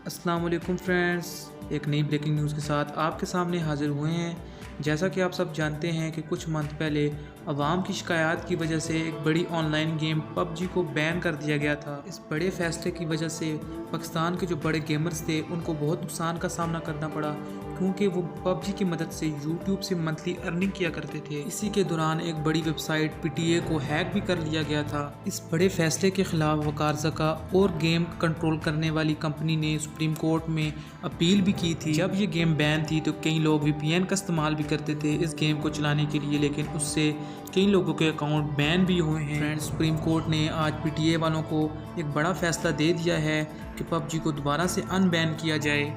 अस्सलाम वालेकुम फ्रेंड्स, एक नई ब्रेकिंग न्यूज़ के साथ आपके सामने हाज़िर हुए हैं। जैसा कि आप सब जानते हैं कि कुछ मंथ पहले अवाम की शिकायत की वजह से एक बड़ी ऑनलाइन गेम पबजी को बैन कर दिया गया था। इस बड़े फैसले की वजह से पाकिस्तान के जो बड़े गेमर्स थे उनको बहुत नुकसान का सामना करना पड़ा, क्योंकि वो पबजी की मदद से यूट्यूब से मंथली अर्निंग किया करते थे। इसी के दौरान एक बड़ी वेबसाइट पीटीए को हैक भी कर लिया गया था। इस बड़े फैसले के खिलाफ वकार ज़का और गेम कंट्रोल करने वाली कंपनी ने सुप्रीम कोर्ट में अपील भी की थी। जब ये गेम बैन थी तो कई लोग वीपीएन का इस्तेमाल भी करते थे इस गेम को चलाने के लिए, लेकिन उससे कई लोगों के अकाउंट बैन भी हुए हैं। फ्रेंड्स, सुप्रीम कोर्ट ने आज पीटीए वालों को एक बड़ा फैसला दे दिया है कि पबजी को दोबारा से अनबैन किया जाए।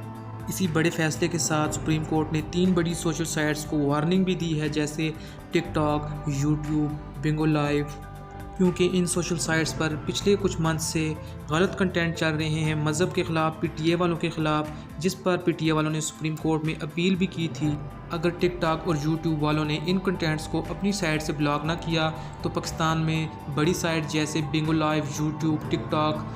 इसी बड़े फैसले के साथ सुप्रीम कोर्ट ने 3 बड़ी सोशल साइट्स को वार्निंग भी दी है, जैसे टिकटॉक, यूट्यूब, बिंगो लाइव, क्योंकि इन सोशल साइट्स पर पिछले कुछ मंथ से गलत कंटेंट चल रहे हैं मज़हब के ख़िलाफ़, पीटीए वालों के ख़िलाफ़, जिस पर पीटीए वालों ने सुप्रीम कोर्ट में अपील भी की थी। अगर टिकटॉक और यूट्यूब वालों ने इन कंटेंट्स को अपनी साइट से ब्लॉक ना किया तो पाकिस्तान में बड़ी साइट जैसे Bingo live, YouTube, TikTok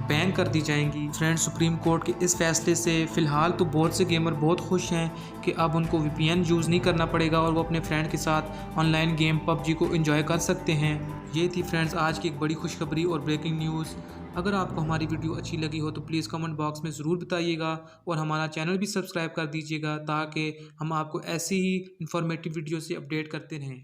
ban कर दी जाएंगी। फ्रेंड्स, सुप्रीम कोर्ट के इस फैसले से फ़िलहाल तो बहुत से गेमर बहुत खुश हैं कि अब उनको वीपीएन यूज़ नहीं करना पड़ेगा और वो अपने फ्रेंड के साथ ऑनलाइन गेम पबजी को एंजॉय कर सकते हैं। ये थी फ्रेंड्स आज की एक बड़ी खुशखबरी और ब्रेकिंग न्यूज़। अगर आपको हमारी वीडियो अच्छी लगी हो तो प्लीज़ कमेंट बॉक्स में ज़रूर बताइएगा और हमारा चैनल भी सब्सक्राइब कर दीजिएगा, ताकि हम आपको ऐसी ही इंफॉर्मेटिव वीडियो से अपडेट करते रहें।